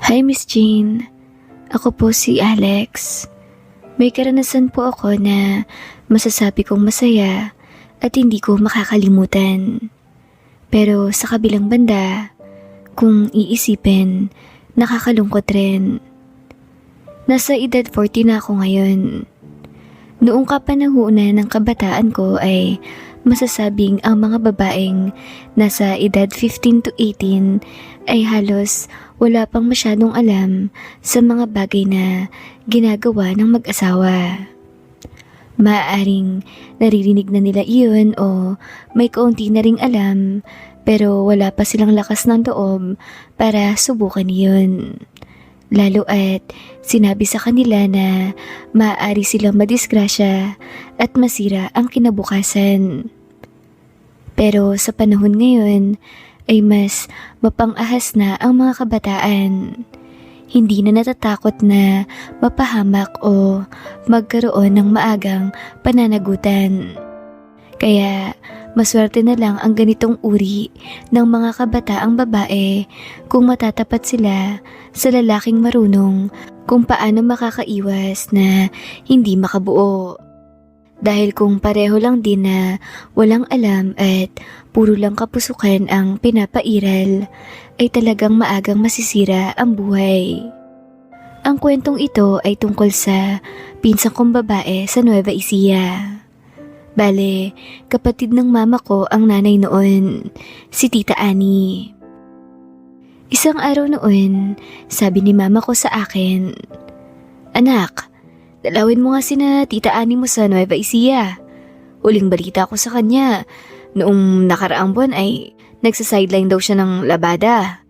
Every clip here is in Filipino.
Hi Miss Jean, ako po si Alex. May karanasan po ako na masasabi kong masaya at hindi ko makakalimutan. Pero sa kabilang banda, kung iisipin, nakakalungkot rin. Nasa edad 40 na ako ngayon. Noong kapanahunan ng kabataan ko ay masasabing ang mga babaeng nasa edad 15 to 18 ay halos wala pang masyadong alam sa mga bagay na ginagawa ng mag-asawa. Maaaring naririnig na nila iyon o may kaunti na ring alam pero wala pa silang lakas ng loob para subukan iyon. Lalo at sinabi sa kanila na maaari silang madisgrasya at masira ang kinabukasan. Pero sa panahon ngayon ay mas mapang-ahas na ang mga kabataan. Hindi na natatakot na mapahamak o magkaroon ng maagang pananagutan. Kaya maswerte na lang ang ganitong uri ng mga kabataang babae kung matatapat sila sa lalaking marunong kung paano makakaiwas na hindi makabuo. Dahil kung pareho lang din na walang alam at puro lang kapusukan ang pinapairal, ay talagang maagang masisira ang buhay. Ang kwentong ito ay tungkol sa pinsang kong babae sa Nueva Ecija. Bale, kapatid ng mama ko ang nanay noon, si Tita Annie. Isang araw noon, sabi ni mama ko sa akin, "Anak, dalawin mo nga sina Tita Annie mo sa Nueva Ecija. Huling balita ko sa kanya, noong nakaraang buwan ay nagsa-sideline daw siya ng labada.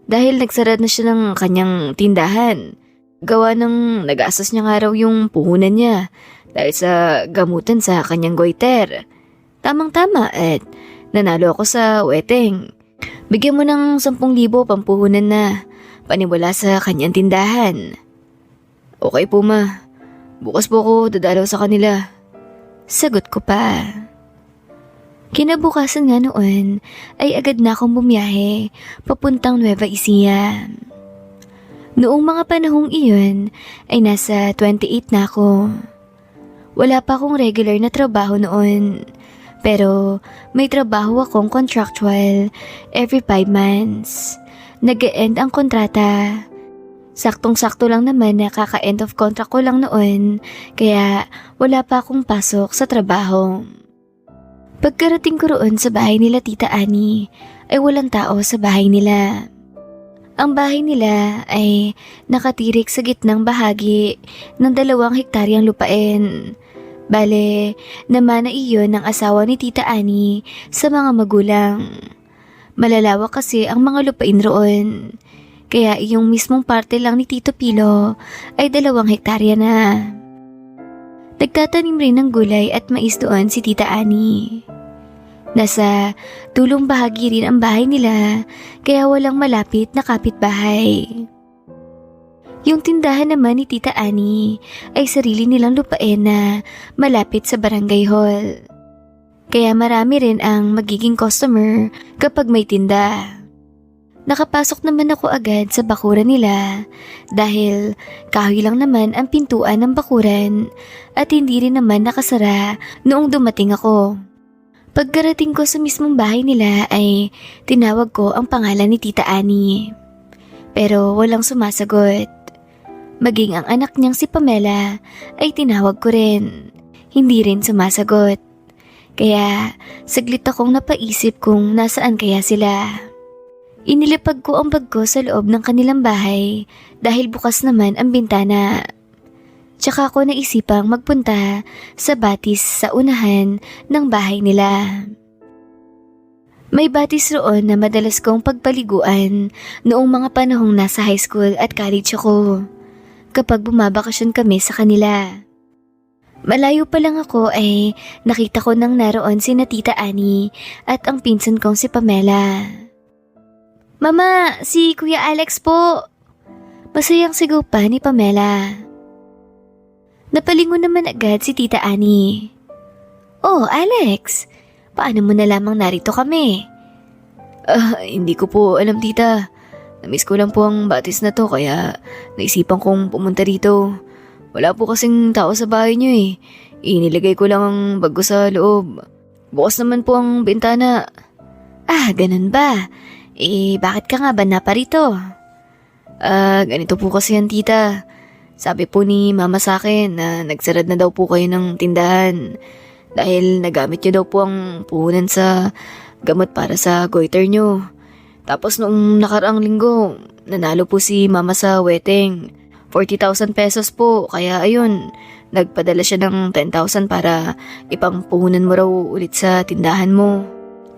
Dahil nagsara na siya ng kanyang tindahan. Gawa ng nag-astos niya nga raw yung puhunan niya dahil sa gamutan sa kanyang goiter. Tamang-tama at nanalo ako sa weteng. Bigyan mo ng 10,000 pampuhunan na paniwala sa kanyang tindahan." "Okay po ma, bukas po ako dadalaw sa kanila." Sagot ko pa. Kinabukasan nga noon ay agad na akong bumiyahe papuntang Nueva Ecija. Noong mga panahong iyon ay nasa 28 na ako. Wala pa akong regular na trabaho noon, pero may trabaho akong contractual every 5 months. Nag-e-end ang kontrata. Saktong-sakto lang naman na kaka-end of contract ko lang noon, kaya wala pa akong pasok sa trabaho. Pagkarating ko roon sa bahay nila Tita Annie, ay walang tao sa bahay nila. Ang bahay nila ay nakatirik sa gitnang bahagi ng 2 hektaryang lupain. Bale, namana iyon ng asawa ni Tita Annie sa mga magulang. Malalawak kasi ang mga lupain roon. Kaya yung mismong parte lang ni Tito Pilo ay 2 hektarya na. Nagtatanim rin ng gulay at mais doon si Tita Annie. Nasa dulong bahagi rin ang bahay nila kaya walang malapit na kapitbahay. Yung tindahan naman ni Tita Annie ay sarili nilang lupain na malapit sa barangay hall. Kaya marami rin ang magiging customer kapag may tinda. Nakapasok naman ako agad sa bakuran nila dahil kahoy lang naman ang pintuan ng bakuran at hindi rin naman nakasara noong dumating ako. Pagkarating ko sa mismong bahay nila ay tinawag ko ang pangalan ni Tita Annie. Pero walang sumasagot. Maging ang anak niyang si Pamela ay tinawag ko rin. Hindi rin sumasagot. Kaya saglit akong napaisip kung nasaan kaya sila. Inilipag ko ang bag ko sa loob ng kanilang bahay dahil bukas naman ang bintana. Tsaka ako naisipang magpunta sa batis sa unahan ng bahay nila. May batis roon na madalas kong pagpaliguan noong mga panahong nasa high school at college ako, kapag bumabakasyon kami sa kanila. Malayo pa lang ako ay nakita ko nang naroon si Tita Annie at ang pinsan kong si Pamela. "Mama, si Kuya Alex po." Masayang sigaw pa ni Pamela. Napalingon naman agad si Tita Annie. "Oh, Alex, paano mo na lamang narito kami?" Hindi ko po alam tita. Namiss ko lang po ang batis na to kaya naisipan kong pumunta rito. Wala po kasing tao sa bahay niyo eh. Inilagay ko lang ang bag ko sa loob. Bukas naman po ang bintana. Ah, ganun ba? Bakit ka nga ba naparito? Ganito po kasi yan tita. Sabi po ni mama sa akin na nagsarad na daw po kayo ng tindahan. Dahil nagamit niyo daw po ang puhunan sa gamot para sa goiter niyo. Tapos noong nakaraang linggo, nanalo po si mama sa weteng. 40,000 pesos po, kaya ayun, nagpadala siya ng 10,000 para ipangpuhunan mo raw ulit sa tindahan mo.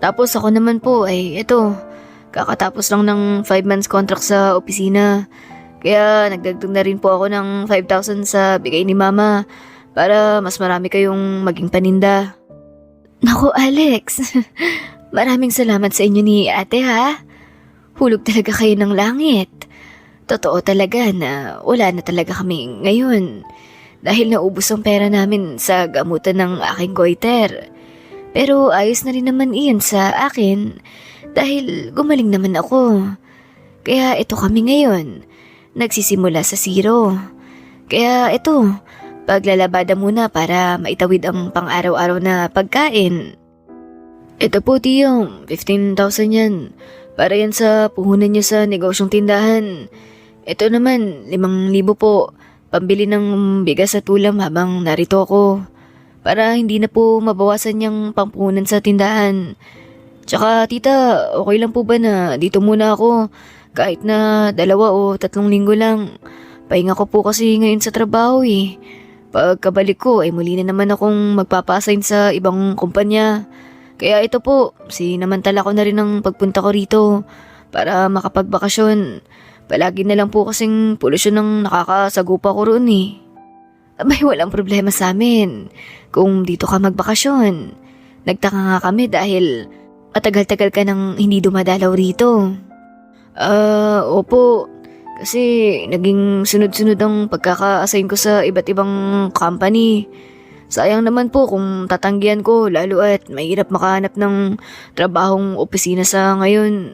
Tapos ako naman po ay eto, kakatapos lang ng 5 months contract sa opisina. Kaya nagdagdag na rin po ako ng 5,000 sa bigay ni mama para mas marami kayong maging paninda. Naku Alex, maraming salamat sa inyo ni ate ha. Hulog talaga kayo ng langit. Totoo talaga na wala na talaga kami ngayon dahil naubos ang pera namin sa gamutan ng aking goiter. Pero ayos na rin naman iyon sa akin dahil gumaling naman ako. Kaya ito kami ngayon, nagsisimula sa zero. Kaya ito, paglalabada muna para maitawid ang pang-araw-araw na pagkain. Ito po tiyong, 15,000 yan. Para yan sa puhunan niyo sa negosyong tindahan. Ito naman, 5,000 po. Pambili ng bigas at ulam habang narito ako. Para hindi na po mabawasan yung pampuhunan sa tindahan. Tsaka tita, okay lang po ba na dito muna ako? Kahit na 2 o 3 linggo lang. Pahinga ko po kasi ngayon sa trabaho eh. Pagkabalik ko ay muli na naman akong magpapa-assign sa ibang kumpanya. Kaya ito po, sinamantala ko na rin ang pagpunta ko rito para makapagbakasyon. Palagi na lang po kasing polusyon ng nakakasagupa ko roon eh. Abay, walang problema sa amin kung dito ka magbakasyon. Nagtaka nga kami dahil matagal-tagal ka nang hindi dumadalaw rito. Opo. Kasi naging sunod-sunod ang pagkaka-assign ko sa iba't ibang company. Sayang naman po kung tatanggihan ko lalo at mahirap makahanap ng trabahong opisina sa ngayon.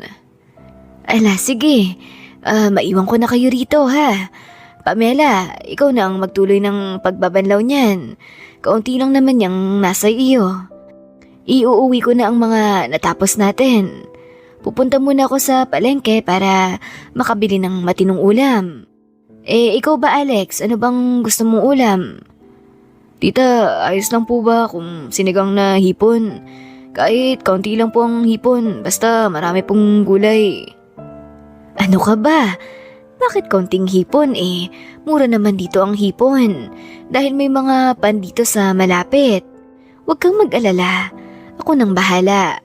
Ala, sige. Maiwan ko na kayo rito ha. Pamela, ikaw na ang magtuloy ng pagbabanlaw niyan. Kaunti lang naman yung nasa iyo. Iuuwi ko na ang mga natapos natin. Pupunta muna ako sa palengke para makabili ng matinong ulam. Ikaw ba Alex? Ano bang gusto mong ulam? Tita, ayos lang po ba kung sinigang na hipon? Kahit kaunti lang po ang hipon, basta marami pong gulay. Ano ka ba? Bakit kaunting hipon Mura naman dito ang hipon dahil may mga pan dito sa malapit. Huwag kang mag-alala, ako nang bahala.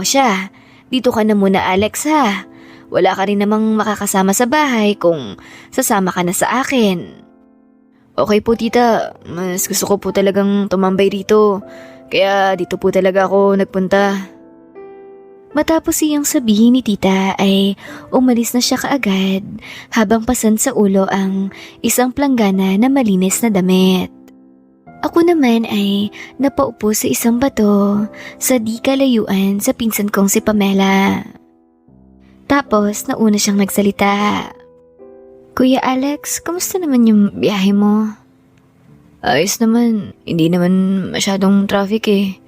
Siya, dito ka na muna Alex ha. Wala ka rin namang makakasama sa bahay kung sasama ka na sa akin. Okay po tita, mas gusto ko po talagang tumambay rito. Kaya dito po talaga ako nagpunta. Matapos iyang sabihin ni tita ay umalis na siya kaagad habang pasan sa ulo ang isang planggana na malinis na damit. Ako naman ay napaupo sa isang bato sa di kalayuan sa pinsan kong si Pamela. Tapos nauna siyang nagsalita. Kuya Alex, kamusta naman yung biyahe mo? Ayos naman, hindi naman masyadong traffic eh.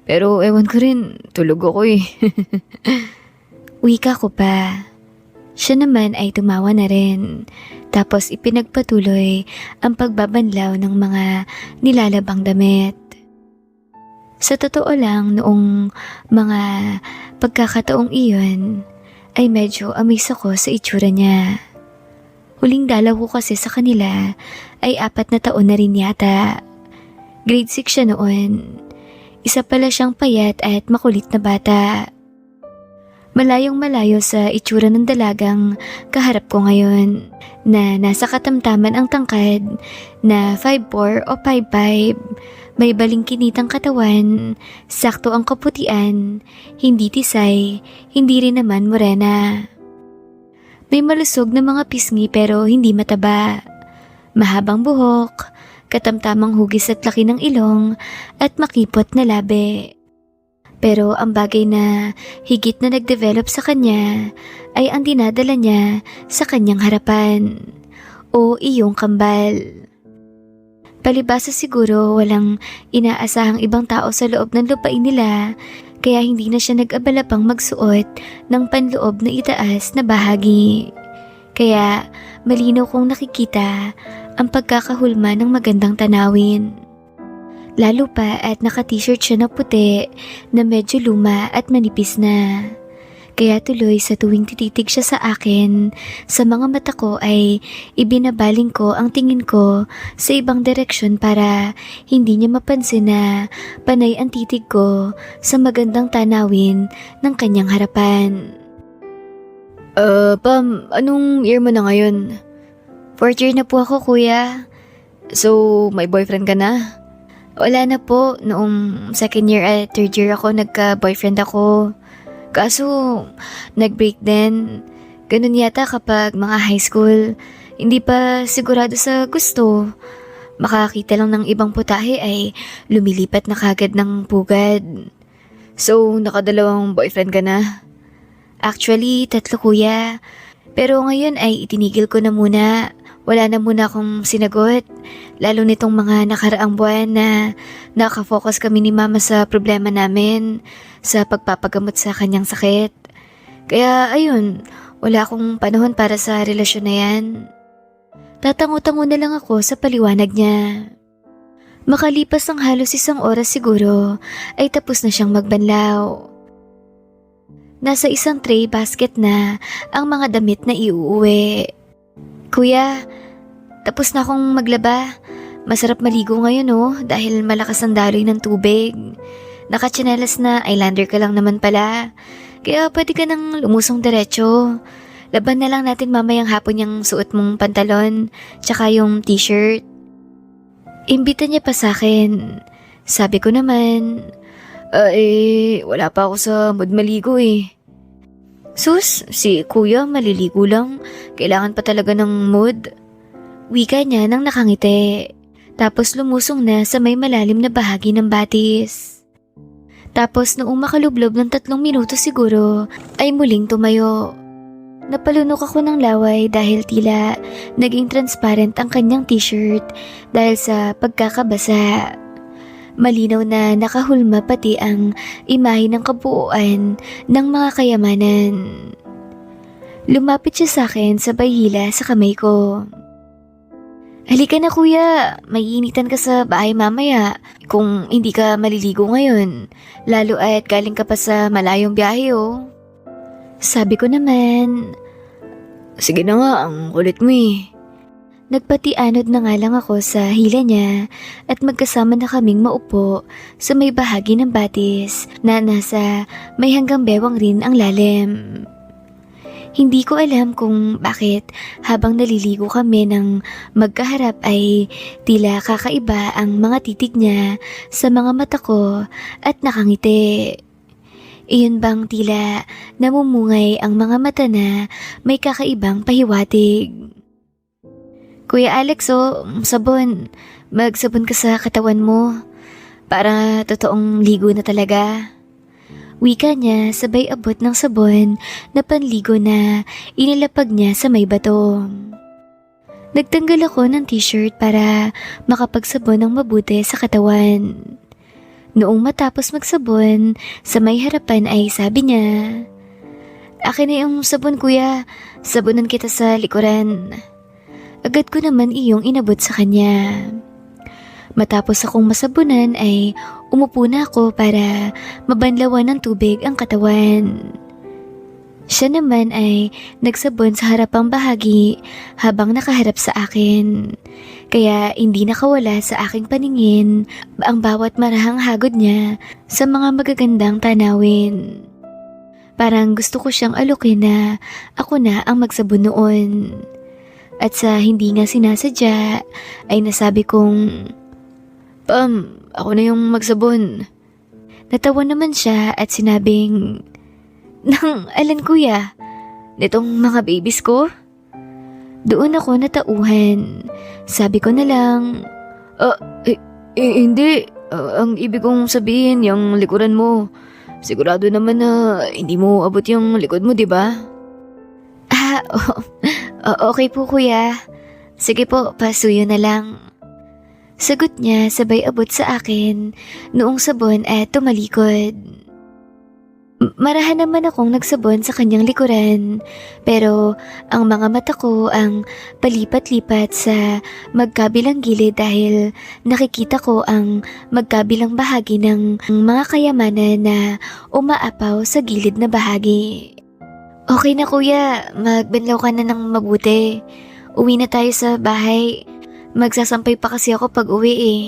Pero ewan ko rin, tulog ako eh. Wika ko pa. Siya naman ay tumawa na rin. Tapos ipinagpatuloy ang pagbabanlaw ng mga nilalabang damit. Sa totoo lang noong mga pagkakataong iyon ay medyo amaze ako sa itsura niya. Huling dalaw ko kasi sa kanila ay 4 na taon na rin yata. Grade 6 siya noon. Isa pala siyang payat at makulit na bata. Malayong malayo sa itsura ng dalagang kaharap ko ngayon na nasa katamtaman ang tangkad na 5'4" o 5'5". May balingkinitang katawan, sakto ang kaputian, hindi tisay, hindi rin naman morena. May malusog na mga pisngi pero hindi mataba. Mahabang buhok, katamtamang hugis at laki ng ilong at makipot na labi. Pero ang bagay na higit na nag-develop sa kanya ay ang dinadala niya sa kanyang harapan o iyong kambal. Palibasa siguro walang inaasahang ibang tao sa loob ng lupain nila kaya hindi na siya nag-abala pang magsuot ng panloob na itaas na bahagi. Kaya malinaw kong nakikita ang pagkakahulma ng magandang tanawin. Lalo pa at naka-t-shirt siya na puti na medyo luma at manipis na. Kaya tuloy sa tuwing tititig siya sa akin, sa mga mata ko ay ibinabaling ko ang tingin ko sa ibang direksyon para hindi niya mapansin na panay ang titig ko sa magandang tanawin ng kanyang harapan. Pam, anong year mo na ngayon? 4th year na po ako, kuya. So, may boyfriend ka na? Wala na po. Noong 2nd year at 3rd year ako, nagka-boyfriend ako. Kaso, nag-break din. Ganun yata kapag mga high school, hindi pa sigurado sa gusto. Makakita lang ng ibang putahe ay lumilipat na kagad ng pugad. So, nakadalawang boyfriend ka na? Actually, 3 kuya. Pero ngayon ay itinigil ko na muna. Wala na muna akong sinagot. Lalo nitong mga nakaraang buwan na nakafocus kami ni mama sa problema namin, sa pagpapagamot sa kanyang sakit. Kaya ayun, wala akong panahon para sa relasyon na yan. Tatango-tango na lang ako sa paliwanag niya. Makalipas ang halos 1 oras siguro, ay tapos na siyang magbanlaw. Nasa isang tray basket na ang mga damit na iuuwi. Kuya, tapos na akong maglaba. Masarap maligo ngayon dahil malakas ang daloy ng tubig. Nakatsinelas na eyeliner ka lang naman pala. Kaya pwede ka nang lumusong diretso. Laban na lang natin mamayang hapon yung suot mong pantalon, tsaka yung t-shirt. Imbita niya pa sa akin. Sabi ko naman, Wala pa ako sa mood maligo eh. sus, si kuya maliligo lang. Kailangan pa talaga ng mood. Wika niya nang nakangiti. Tapos lumusong na sa may malalim na bahagi ng batis. Tapos noong makalublob ng 3 minuto siguro, ay muling tumayo. Napalunok ako ng laway dahil tila naging transparent ang kanyang t-shirt dahil sa pagkakabasa. Malinaw na nakahulma pati ang imahe ng kabuuan ng mga kayamanan. Lumapit siya sa akin sabay hila sa kamay ko. Halika na kuya, maiinitan ka sa bahay mamaya kung hindi ka maliligo ngayon. Lalo at galing ka pa sa malayong biyahe Sabi ko naman. Sige na nga, ang kulit mo eh. Nagpatianod na nga lang ako sa hila niya at magkasama na kaming maupo sa may bahagi ng batis na nasa may hanggang bewang rin ang lalim. Hindi ko alam kung bakit habang naliligo kami ng magkaharap ay tila kakaiba ang mga titig niya sa mga mata ko at nakangiti. Iyon bang tila namumungay ang mga mata na may kakaibang pahiwatig. Kuya Alex sabon. Magsabon ka sa katawan mo. Para totoong ligo na talaga. Wika niya sabay abot ng sabon na panligo na inilapag niya sa may bato. Nagtanggal ako ng t-shirt para makapagsabon ng mabuti sa katawan. Noong matapos magsabon, sa may harapan ay sabi niya, "Akin na yung sabon kuya, sabunan kita sa likuran." Agad ko naman iyong inabot sa kanya. Matapos akong masabunan ay umupo na ako para mabanlawan ng tubig ang katawan. Siya naman ay nagsabon sa harapang bahagi habang nakaharap sa akin. Kaya hindi nakawala sa aking paningin ang bawat marahang hagod niya sa mga magagandang tanawin. Parang gusto ko siyang alukin na ako na ang magsabon noon. At sa hindi nga sinasadya ay nasabi kong, Pam, ako na yung magsabon. Natawa naman siya at sinabing, "Nang alan kuya? Nitong mga babies ko?" Doon ako natauhan. Sabi ko na lang, Hindi. Ang ibig kong sabihin, yung likuran mo. sigurado naman na hindi mo abot yung likod mo, di ba? Okay po kuya. Sige po, pasuyo na lang. Sagot niya sabay abot sa akin noong sabon at tumalikod. Marahan naman akong nagsabon sa kanyang likuran, pero ang mga mata ko ang palipat-lipat sa magkabilang gilid dahil nakikita ko ang magkabilang bahagi ng mga kayamanan na umaapaw sa gilid na bahagi. Okay na kuya, magbanlaw ka na ng mabuti. Uwi na tayo sa bahay. Magsasampay pa kasi ako pag uwi eh.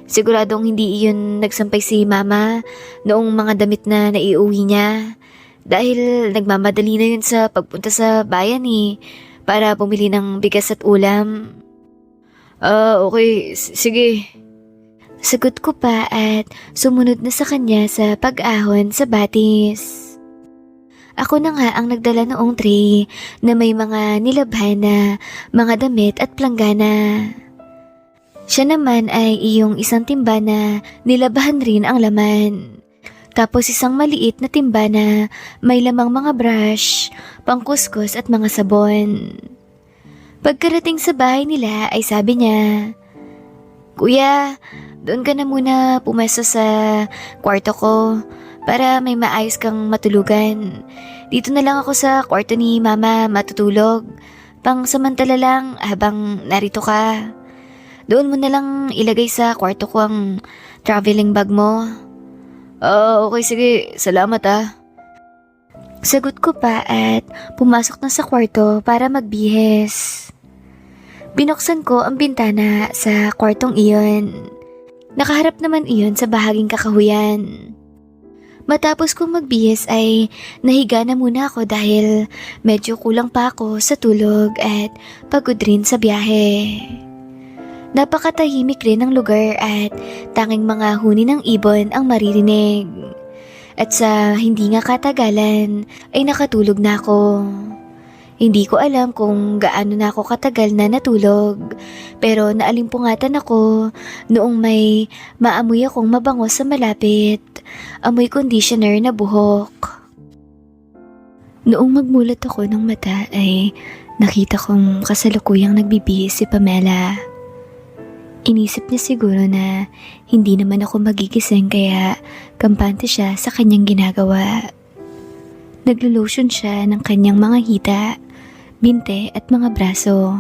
Siguradong hindi iyon nagsampay si mama noong mga damit na naiuwi niya. Dahil nagmamadali na yun sa pagpunta sa bayan eh, para bumili ng bigas at ulam. Okay, sige. Sagot ko pa at sumunod na sa kanya sa pag-ahon sa batis. Ako na nga ang nagdala noong tray na may mga nilabhan na mga damit at planggana. Siya naman ay iyong isang timba na nilabahan rin ang laman. Tapos isang maliit na timba na may lamang mga brush, pangkuskus at mga sabon. Pagkarating sa bahay nila ay sabi niya, "Kuya, doon ka na muna pumesto sa kwarto ko para may maayos kang matulugan. Dito na lang ako sa kwarto ni mama matutulog. Pang samantala lang habang narito ka. Doon mo na lang ilagay sa kwarto ko ang traveling bag mo." Okay, sige. Salamat ah. Sagot ko pa at pumasok na sa kwarto para magbihis. Binuksan ko ang bintana sa kwartong iyon. Nakaharap naman iyon sa bahaging kakahuyan. Matapos kong magbihis ay nahiga na muna ako dahil medyo kulang pa ako sa tulog at pagod rin sa biyahe. Napakatahimik rin ang lugar at tanging mga huni ng ibon ang maririnig. At sa hindi nga katagalan ay nakatulog na ako. Hindi ko alam kung gaano na ako katagal na natulog, pero naalimpungatan ako noong may maamoy akong mabango sa malapit, amoy conditioner na buhok. Noong magmulat ako ng mata ay nakita kong kasalukuyang nagbibihis si Pamela. Inisip niya siguro na hindi naman ako magigising kaya kampante siya sa kanyang ginagawa. Naglo-lotion siya ng kanyang mga hita, binte at mga braso,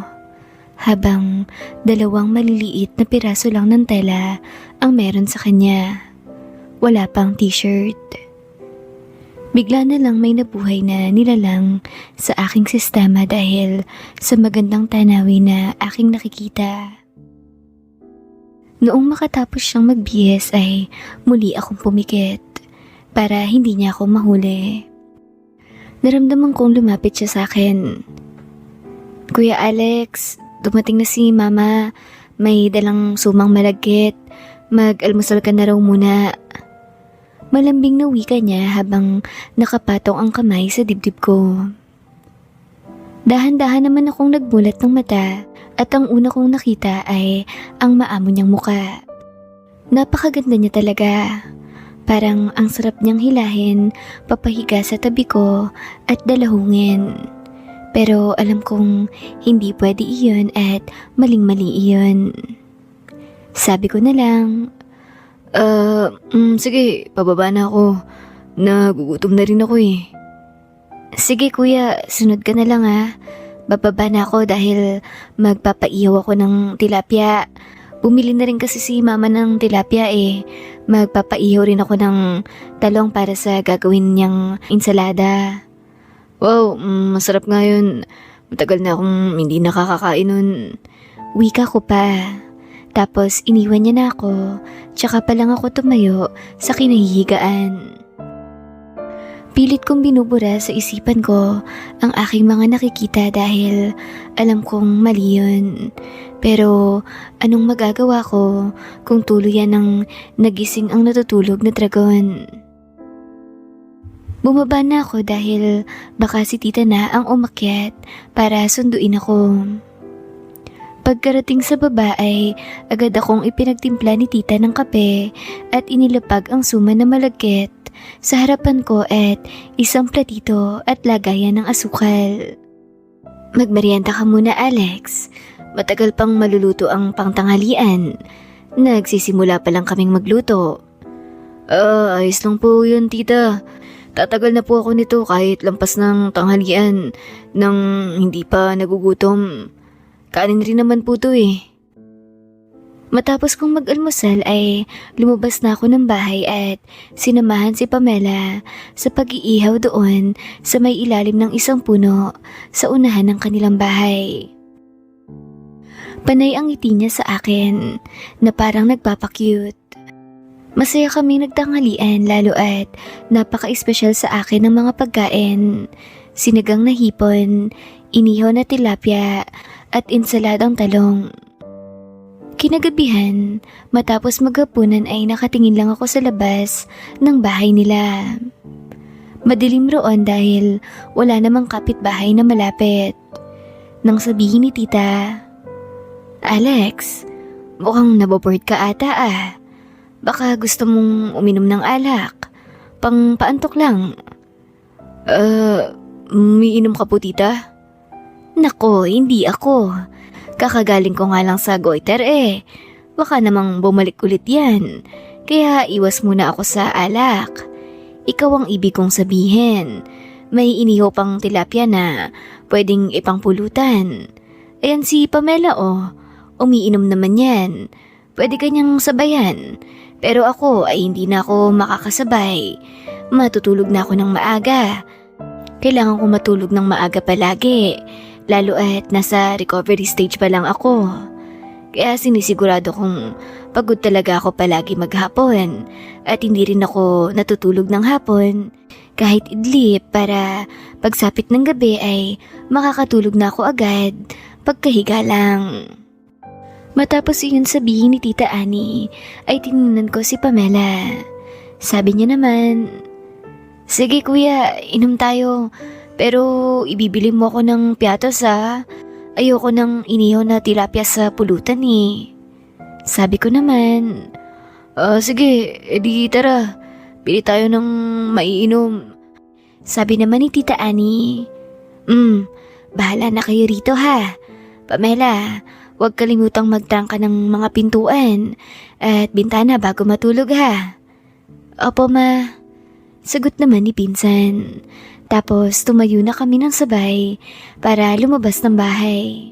habang dalawang maliliit na piraso lang ng tela ang meron sa kanya. Wala pang t-shirt. Bigla na lang may nabuhay na nilalang sa aking sistema dahil sa magandang tanawin na aking nakikita. Noong makatapos siyang magbihis ay muli akong pumikit para hindi niya ako mahuli. Naramdaman kong lumapit siya sa akin. "Kuya Alex, dumating na si mama. May dalang sumang malagkit. Mag-almusal ka na raw muna." Malambing na wika niya habang nakapatong ang kamay sa dibdib ko. Dahan-dahan naman akong nagmulat ng mata at ang una kong nakita ay ang maamo niyang muka. Napakaganda niya talaga. Parang ang sarap niyang hilahin, papahiga sa tabi ko at dalahungin. Pero alam kong hindi pwede iyon at maling-mali iyon. Sabi ko na lang, Sige, pababa na ako. Nagugutom na rin ako eh. "Sige kuya, sunod ka na lang ah. Bababa na ako dahil magpapaihaw ako ng tilapia. Bumili na rin kasi si mama ng tilapia eh. Magpapaihaw rin ako ng talong para sa gagawin niyang insalada." Wow, masarap nga yun. Matagal na akong hindi nakakakain nun. Wika ko pa. Tapos iniwan niya na ako, tsaka pa lang ako tumayo sa kinahihigaan. Pilit kong binubura sa isipan ko ang aking mga nakikita dahil alam kong mali yun. Pero anong magagawa ko kung tuluyan ng nagising ang natutulog na dragon? Bumaba na ako dahil baka si tita na ang umakyat para sunduin ako. Pagkarating sa baba ay agad akong ipinagtimpla ni tita ng kape at inilapag ang suma na malagkit sa harapan ko at isang platito at lagayan ng asukal. Magmerienda ka muna, Alex. Matagal pang maluluto ang pangtanghalian. Nagsisimula pa lang kaming magluto. Ayos lang po yun, tita. Tatagal na po ako nito kahit lampas ng tanghalian nang hindi pa nagugutom. Kanin rin naman po to eh. Matapos kong mag-almusal ay lumabas na ako ng bahay at sinamahan si Pamela sa pag-iihaw doon sa may ilalim ng isang puno sa unahan ng kanilang bahay. Panay ang ngiti niya sa akin na parang nagpapakyut. Masaya kaming nagtanghalian lalo at napaka-espesyal sa akin ng mga pagkain. Sinigang na hipon, inihaw na tilapia at insaladang talong. Kinagabihan, matapos maghapunan ay nakatingin lang ako sa labas ng bahay nila. Madilim roon dahil wala namang kapitbahay na malapit. Nang sabihin ni tita, "Alex, mukhang naboboard ka ata ah. Baka gusto mong uminom ng alak. Paantok lang." Umiinom ka po, tita? Nako, hindi ako. Kakagaling ko nga lang sa goiter eh. Baka namang bumalik ulit yan. Kaya iwas muna ako sa alak. Ikaw ang ibig kong sabihin. May inihaw pang tilapia na pwedeng ipangpulutan. Ayan si Pamela oh. Umiinom naman yan. Pwede kanyang sabayan. Pero ako ay hindi na ako makakasabay. Matutulog na ako ng maaga. Kailangan ko matulog ng maaga palagi. Lalo at nasa recovery stage pa lang ako. Kaya sinisigurado kong pagod talaga ako palagi maghapon at hindi rin ako natutulog ng hapon kahit idlip para pagsapit ng gabi ay makakatulog na ako agad pagkahiga lang. Matapos iyon sabihin ni Tita Annie ay tinignan ko si Pamela. Sabi niya naman, "Sige kuya, inom tayo. Pero ibibili mo ako ng piatos ha. Ayoko ng inihaw na tilapia sa pulutan eh." Sabi ko naman, Sige, edi tara. Pili tayo ng maiinom." Sabi naman ni Tita Annie, Bahala na kayo rito ha. Pamela, huwag kalimutang magtangka ng mga pintuan at bintana bago matulog ha." "Opo ma." Sagot naman ni Pinsan. Tapos tumayo na kami ng sabay para lumabas ng bahay.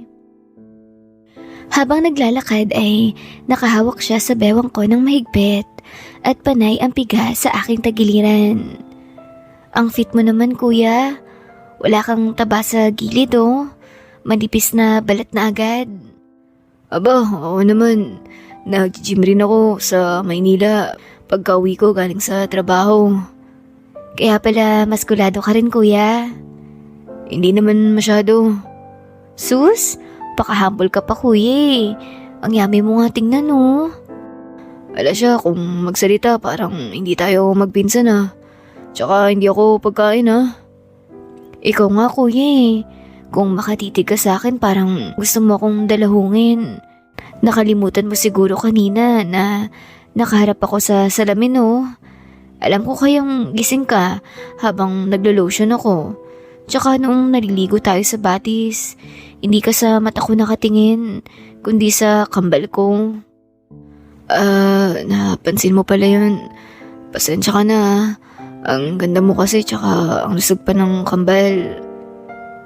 Habang naglalakad ay nakahawak siya sa bewang ko ng mahigpit at panay ang piga sa aking tagiliran. "Ang fit mo naman kuya. Wala kang taba sa gilid oh. Manipis na balat na agad." "Aba, oo naman. Nag-gym rin ako sa Maynila pagka-uwi ko galing sa trabaho." "Kaya pala maskulado ka rin kuya." "Hindi naman masyado." "Sus, pakahambol ka pa kuya. Ang yami mo nga tingnan oh." "Ala siya, kung magsalita parang hindi tayo magpinsan ah. Tsaka hindi ako pagkain ah." "Ikaw nga kuya. Kung makatitig ka sa akin parang gusto mo akong dalahungin. Nakalimutan mo siguro kanina na nakaharap ako sa salamin oh. Alam ko kayang gising ka habang naglo-lotion ako. Tsaka nung naliligo tayo sa batis, hindi ka sa mata ko nakatingin, kundi sa kambal ko." Napansin mo pala yun. Pasensya ka na ah. Ang ganda mo kasi tsaka ang lusog pa ng kambal."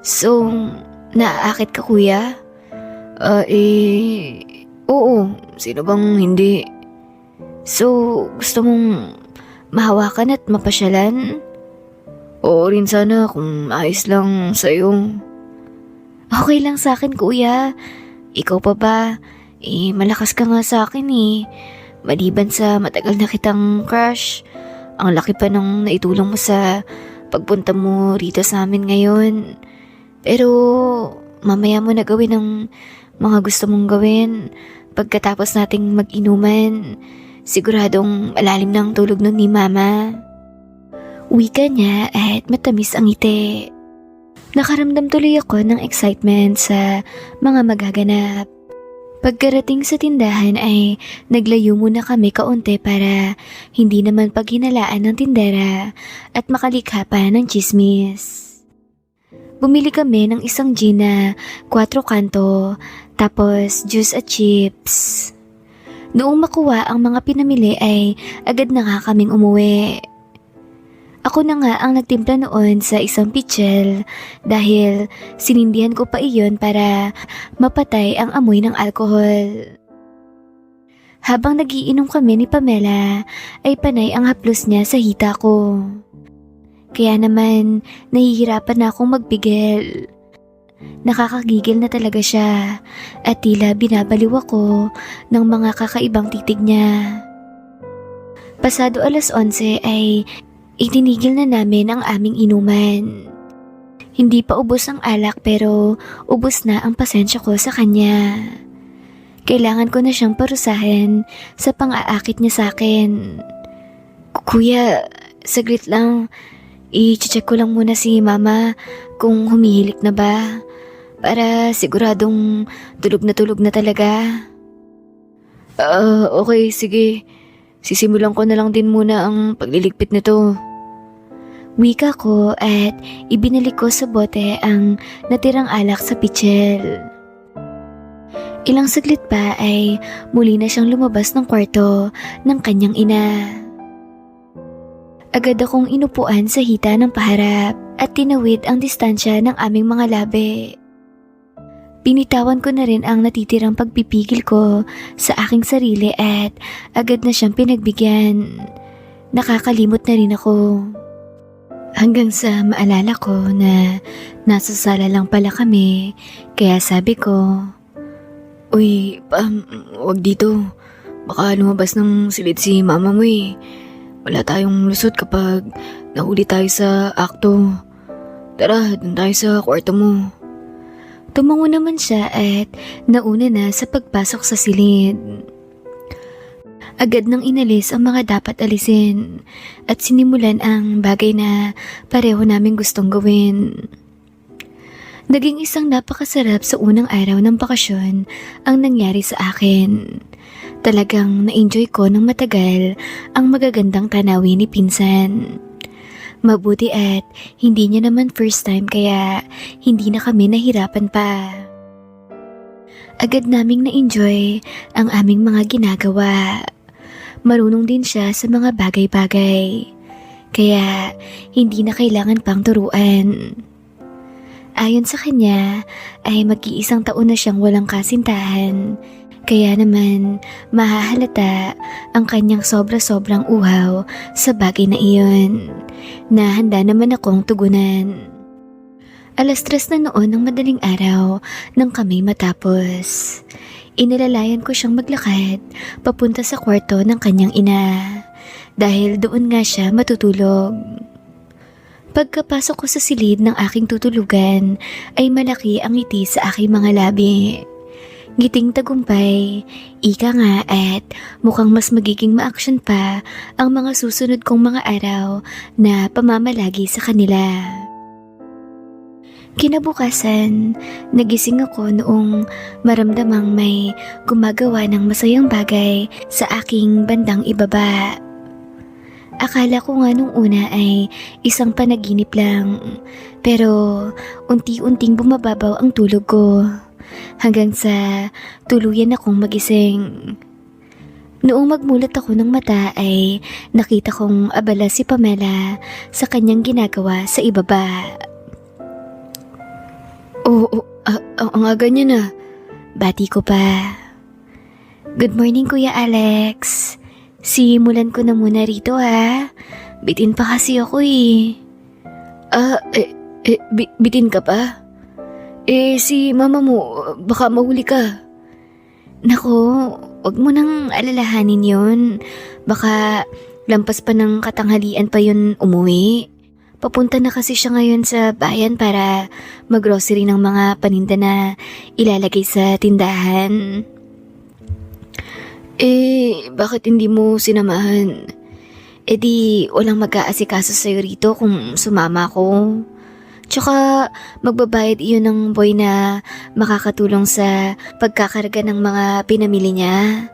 "So, naaakit ka kuya?" Oo. Sino bang hindi?" "So, gusto mong mahawakan at mapasyalan?" "Oo rin sana kung ayos lang sa'yo." "Okay lang sa akin kuya. Ikaw pa ba? Malakas ka nga sa akin eh. Maliban sa matagal na kitang crush, ang laki pa nung naitulong mo sa pagpunta mo rito sa amin ngayon. Pero mamaya mo na gawin ang mga gusto mong gawin pagkatapos nating mag-inuman. Siguradong malalim ng tulog nun ni mama." Wika niya at matamis ang ngiti. Nakaramdam tuloy ako ng excitement sa mga magaganap. Pagkarating sa tindahan ay naglayo muna kami kaunti para hindi naman paghinalaan ng tindera at makalikha pa ng chismis. Bumili kami ng isang gin na 4 kanto, tapos juice at chips. Noong makuha ang mga pinamili ay agad na nga kaming umuwi. Ako na nga ang nagtimpla noon sa isang pitchel dahil sinindihan ko pa iyon para mapatay ang amoy ng alkohol. Habang nagiinom kami ni Pamela ay panay ang haplos niya sa hita ko. Kaya naman nahihirapan na akong magpigil. Nakakagigil na talaga siya at tila binabaliw ako ng mga kakaibang titig niya. Pasado 11:00 ay itinigil na namin ang aming inuman. Hindi pa ubos ang alak pero ubos na ang pasensya ko sa kanya. Kailangan ko na siyang parusahan sa pang-aakit niya sa akin. Kuya, saglit lang. I-check ko lang muna si mama kung humihilik na ba. Para siguradong tulog na talaga. Okay, sige. Sisimulan ko na lang din muna ang pagliligpit nito. Wika ko at ibinalik ko sa bote ang natirang alak sa pitchel. Ilang saglit pa ay muli na siyang lumabas ng kwarto ng kanyang ina. Agad akong inupuan sa hita ng paharap at tinawid ang distansya ng aming mga labi. Binitawan ko na rin ang natitirang pagpipigil ko sa aking sarili at agad na siyang pinagbigyan. Nakakalimot na rin ako. Hanggang sa maalala ko na nasa sala lang pala kami, kaya sabi ko, Uy, wag dito. Baka lumabas ng silid si mama mo eh. Wala tayong lusot kapag nahuli tayo sa akto. Tara, dun tayo sa kwarto mo. Tumango naman siya at nauna na sa pagpasok sa silid. Agad nang inalis ang mga dapat alisin at sinimulan ang bagay na pareho naming gustong gawin. Naging isang napakasarap sa unang araw ng bakasyon ang nangyari sa akin. Talagang na-enjoy ko ng matagal ang magagandang tanawin ni pinsan. Mabuti at hindi niya naman first time kaya hindi na kami nahirapan pa. Agad naming na-enjoy ang aming mga ginagawa. Marunong din siya sa mga bagay-bagay. Kaya hindi na kailangan pang turuan. Ayon sa kanya ay mag-iisang taon na siyang walang kasintahan. Kaya naman mahahalata ang kanyang sobra-sobrang uhaw sa bagay na iyon na handa naman akong tugunan. 3:00 na noon ng madaling araw nang kami matapos. Inilalayan ko siyang maglakad papunta sa kwarto ng kanyang ina dahil doon nga siya matutulog. Pagkapasok ko sa silid ng aking tutulugan ay malaki ang ngiti sa aking mga labi. Ngiting tagumpay, ika nga at mukhang mas magiging ma-action pa ang mga susunod kong mga araw na pamamalagi sa kanila. Kinabukasan, nagising ako noong maramdamang may gumagawa ng masayang bagay sa aking bandang ibaba. Akala ko nga nung una ay isang panaginip lang, pero unti-unting bumababaw ang tulog ko hanggang sa tuluyan akong magising. Noong magmulat ako ng mata ay nakita kong abala si Pamela sa kanyang ginagawa sa ibaba. Ang aga niya na. Bati ko pa. Good morning, Kuya Alex. Simulan ko na muna rito ha. Bitin pa kasi ako eh. Bitin ka pa? Si mama mo, baka mahuli ka. Nako, wag mo nang alalahanin yun. Baka lampas pa ng katanghalian pa yun umuwi. Papunta na kasi siya ngayon sa bayan para maggrocery ng mga paninda na ilalagay sa tindahan. Bakit hindi mo sinamahan? Di walang mag-aasikaso sa'yo rito kung sumama ko. Tsaka magbabayad iyon ng boy na makakatulong sa pagkakarga ng mga pinamili niya.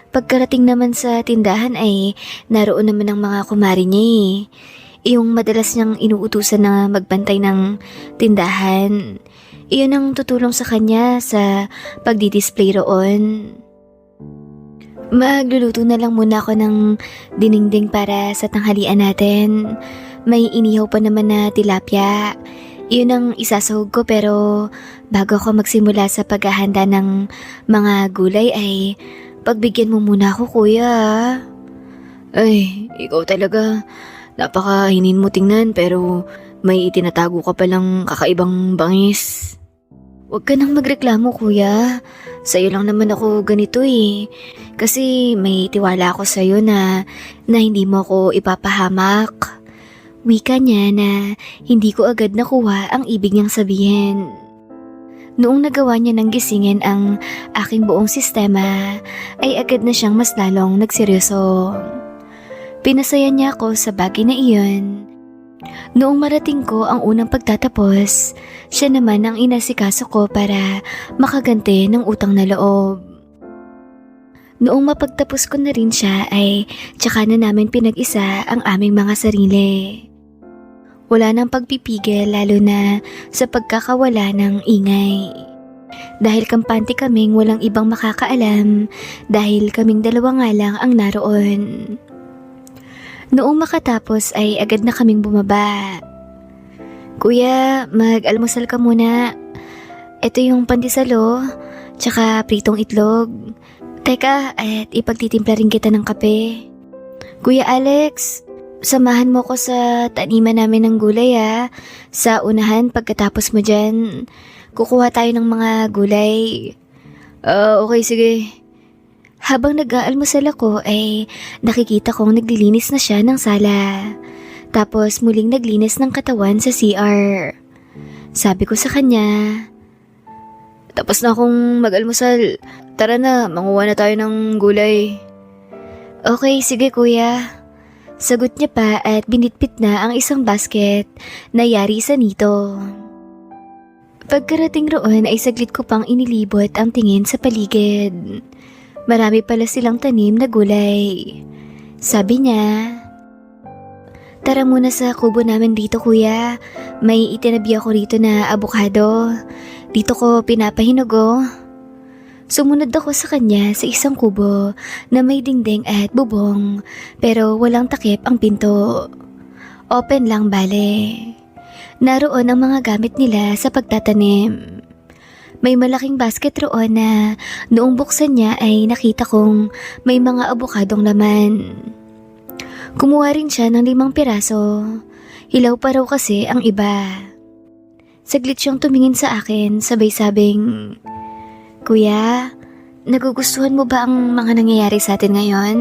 Pagkarating naman sa tindahan ay naroon naman ang mga kumari niya eh. Yung madalas niyang inuutusan na magbantay ng tindahan. Iyon ang tutulong sa kanya sa pagdi-display roon. Magluluto na lang muna ako ng dinengdeng para sa tanghalian natin. May inihaw pa naman na tilapia. Iyon ang isasahog ko pero bago ako magsimula sa paghahanda ng mga gulay ay pagbigyan mo muna ako kuya. Ay, ikaw talaga. Napaka-hinin mo tingnan pero may itinatago ka palang kakaibang bangis. Huwag ka nang magreklamo kuya. Sa'yo lang naman ako ganito eh. Kasi may tiwala ako sa'yo na hindi mo ako ipapahamak. Wika niya na hindi ko agad nakuha ang ibig niyang sabihin. Noong nagawa niya ng gisingin ang aking buong sistema, ay agad na siyang mas lalong nagseryoso. Pinasaya niya ako sa bagay na iyon. Noong marating ko ang unang pagtatapos, siya naman ang inasikaso ko para makaganti ng utang na loob. Noong mapagtapos ko na rin siya ay tsaka na namin pinag-isa ang aming mga sarili. Wala nang pagpipigil lalo na sa pagkakawala ng ingay. Dahil kampante kaming walang ibang makakaalam dahil kaming dalawa nga lang ang naroon. Noong makatapos ay agad na kaming bumaba. Kuya, mag-almusal ka muna. Ito yung pandesalo, tsaka pritong itlog. Teka, at ipagtitimpla rin kita ng kape. Kuya Alex, samahan mo ko sa taniman namin ng gulay Sa unahan pagkatapos mo dyan, kukuha tayo ng mga gulay. Okay, sige. Habang nag-aalmusal ako ay nakikita kong naglilinis na siya ng sala. Tapos muling naglinis ng katawan sa CR. Sabi ko sa kanya, Tapos na akong mag-almusal. Tara na, manguha na tayo ng gulay. okay, sige kuya. Sagot niya pa at binitbit na ang isang basket na yari sa nito. Pagkarating roon ay saglit ko pang inilibot ang tingin sa paligid. Marami pala silang tanim na gulay. Sabi niya, tara muna sa kubo namin dito kuya. May itinabi ako rito na abukado. Dito ko pinapahinog. Sumunod ako sa kanya sa isang kubo na may dingding at bubong pero walang takip ang pinto. Open lang bale. Naroon ang mga gamit nila sa pagtatanim. May malaking basket roon na noong buksan niya ay nakita kong may mga abukadong laman. Kumuha rin siya ng 5 piraso. Hilaw pa raw kasi ang iba. Saglit siyang tumingin sa akin sabay sabing, Kuya, nagugustuhan mo ba ang mga nangyayari sa atin ngayon?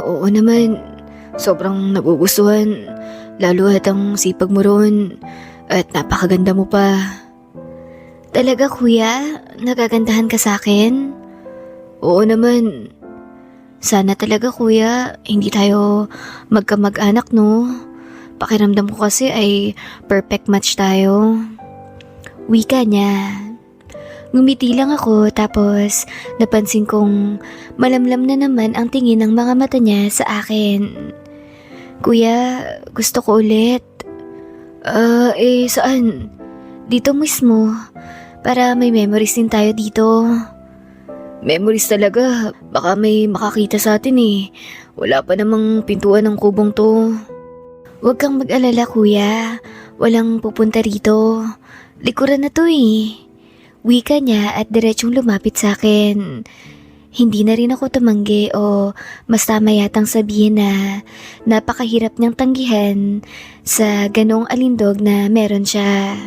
Oo naman. Sobrang nagugustuhan. Lalo at ang sipag mo ron. At napakaganda mo pa. Talaga kuya? Nagagandahan ka sa akin? Oo naman. Sana talaga kuya, hindi tayo magkamag-anak no? Pakiramdam ko kasi ay perfect match tayo. Wika niya. Ngumiti lang ako tapos napansin kong malamlam na naman ang tingin ng mga mata niya sa akin. Kuya, gusto ko ulit. Saan? Dito mismo. Para may memories din tayo dito. Memories talaga. Baka may makakita sa atin eh. Wala pa namang pintuan ng kubong to. Huwag kang mag-alala kuya. Walang pupunta rito. Likuran na to eh. Wika niya at diretsong lumapit sa akin. Hindi na rin ako tumanggi o mas tama yatang sabihin na napakahirap niyang tanggihan sa ganoong alindog na meron siya.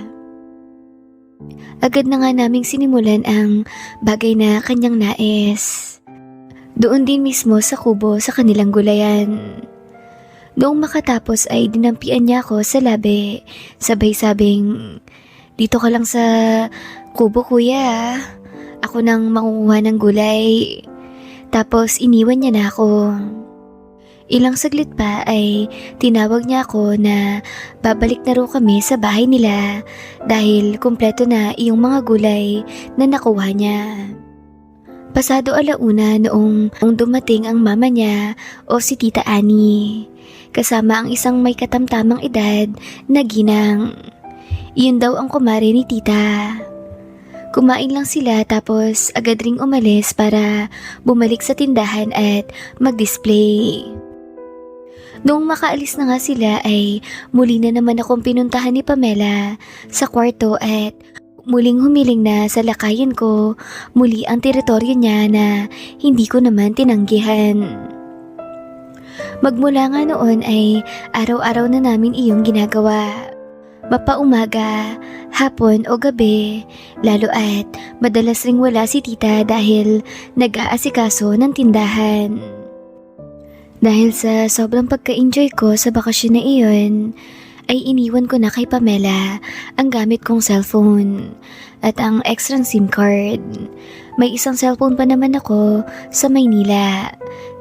Agad na nga naming sinimulan ang bagay na kanyang nais. Doon din mismo sa kubo sa kanilang gulayan. Noong makatapos ay dinampian niya ako sa labi. Sabay sabing, dito ka lang sa kubo kuya. Ako nang mangunguha ng gulay. Tapos iniwan niya na ako. Ilang saglit pa ay tinawag niya ako na babalik na raw kami sa bahay nila dahil kumpleto na iyong mga gulay na nakuha niya. Pasado alauna noong dumating ang mama niya o si Tita Annie, kasama ang isang may katamtamang edad na ginang. Iyon daw ang kumare ni Tita. Kumain lang sila tapos agad ring umalis para bumalik sa tindahan at mag-display. Noong makaalis na nga sila ay muli na naman akong pinuntahan ni Pamela sa kwarto at muling humiling na sa lakayin ko muli ang teritoryo niya na hindi ko naman tinanggihan. Magmula nga noon ay araw-araw na namin iyong ginagawa. Mapaumaga, hapon o gabi, lalo at madalas ring wala si tita dahil nag-aasikaso ng tindahan. Dahil sa sobrang pagka-enjoy ko sa bakasyon na iyon, ay iniwan ko na kay Pamela ang gamit kong cellphone at ang extra SIM card. May isang cellphone pa naman ako sa Maynila,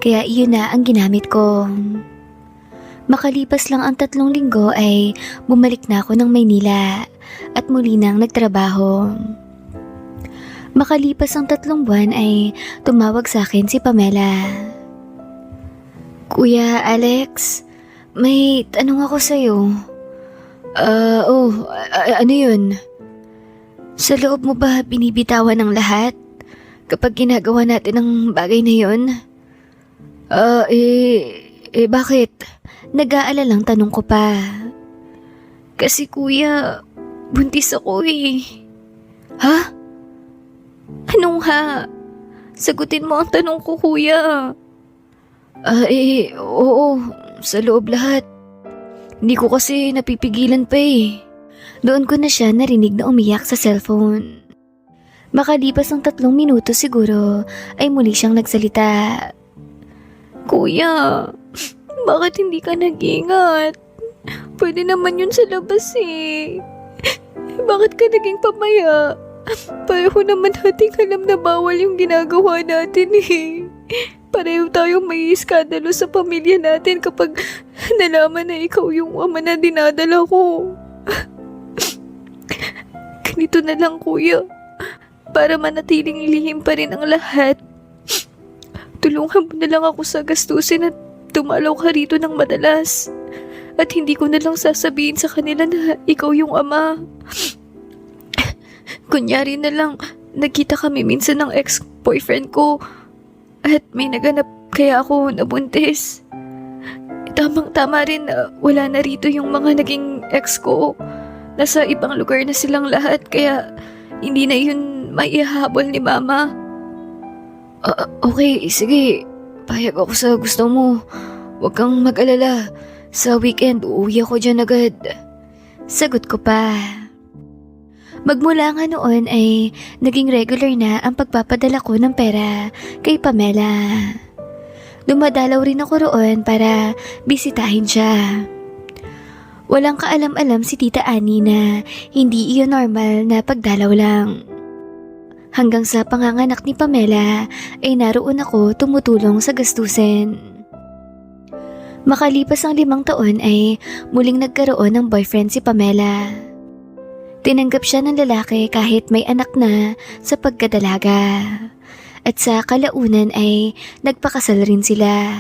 kaya iyon na ang ginamit ko. Makalipas lang ang 3 linggo ay bumalik na ako ng Maynila at muli nang nagtrabaho. Makalipas ang 3 buwan ay tumawag sa akin si Pamela. Kuya Alex, may tanong ako sa'yo. Ano yun? Sa loob mo ba binibitawan ng lahat kapag ginagawa natin ang bagay na yun? Bakit? Nag-aalalang tanong ko pa. Kasi kuya, buntis ako eh. Ha? Anong ha? Sagutin mo ang tanong ko kuya. Oo, sa loob lahat. Hindi ko kasi napipigilan pa eh. Doon ko na siya narinig na umiyak sa cellphone. Makalipas ng 3 minuto siguro ay muli siyang nagsalita. Kuya, bakit hindi ka nag-ingat? Pwede naman yun sa labas eh. Bakit ka naging pamaya? Pareho naman nating alam na bawal yung ginagawa natin eh. Pareho tayong may iskandalo sa pamilya natin kapag nalaman na ikaw yung ama na dinadala ko. Ganito na lang kuya, para manatiling lihim pa rin ang lahat. Tulungan mo na lang ako sa gastusin at dumalaw ka rito ng madalas. At hindi ko na lang sasabihin sa kanila na ikaw yung ama. Kunyari na lang, nagkita kami minsan ng ex-boyfriend ko at may naganap kaya ako nabuntis. Tamang-tama rin na wala na rito yung mga naging ex ko. Nasa ibang lugar na silang lahat kaya hindi na yun maihahabol ni mama. Okay, sige. Payag ako sa gusto mo. Huwag kang mag-alala. Sa weekend, uuwi ako dyan agad. Sagot ko pa. Magmula nga noon ay naging regular na ang pagpapadala ko ng pera kay Pamela. Dumadalaw rin ako roon para bisitahin siya. Walang kaalam-alam si Tita Annie na hindi iyon normal na pagdalaw lang. Hanggang sa panganganak ni Pamela ay naroon ako tumutulong sa gastusin. Makalipas ang 5 taon ay muling nagkaroon ng boyfriend si Pamela. Tinanggap siya ng lalaki kahit may anak na sa pagkadalaga. At sa kalaunan ay nagpakasal rin sila.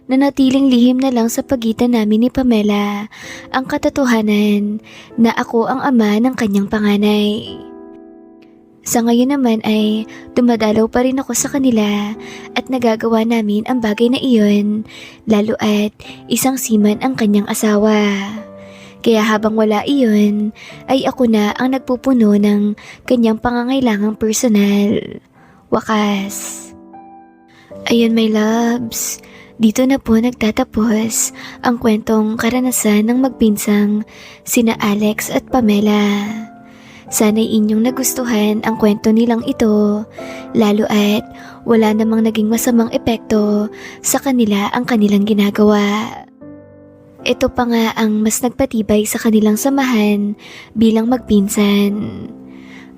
Nanatiling lihim na lang sa pagitan namin ni Pamela ang katotohanan na ako ang ama ng kanyang panganay. Sa ngayon naman ay dumadalaw pa rin ako sa kanila at nagagawa namin ang bagay na iyon, lalo at isang seaman ang kanyang asawa. Kaya habang wala iyon, ay ako na ang nagpupuno ng kanyang pangangailangang personal. Wakas. Ayun my loves, dito na po nagtatapos ang kwentong karanasan ng magpinsang sina Alex at Pamela. Sana'y inyong nagustuhan ang kwento nilang ito, lalo at wala namang naging masamang epekto sa kanila ang kanilang ginagawa. Ito pa nga ang mas nagpatibay sa kanilang samahan bilang magpinsan.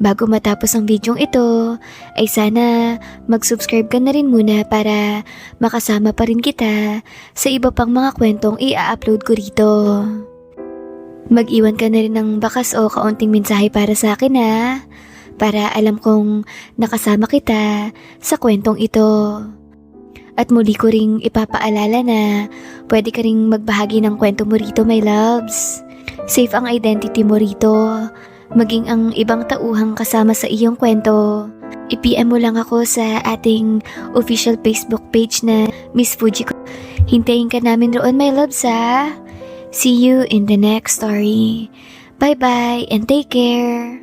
Bago matapos ang videong ito, ay sana mag-subscribe ka na rin muna para makasama pa rin kita sa iba pang mga kwentong i-upload ko rito. Mag-iwan ka na rin ng bakas o kaunting mensahe para sa akin ha, para alam kong nakasama kita sa kwentong ito. At muli ko ring ipapaalala na pwede ka ring magbahagi ng kwento mo rito, my loves. Safe ang identity mo rito, maging ang ibang tauhang kasama sa iyong kwento. I-PM mo lang ako sa ating official Facebook page na Miss Fujiko. Hintayin ka namin roon, my loves ha. See you in the next story. Bye-bye and take care.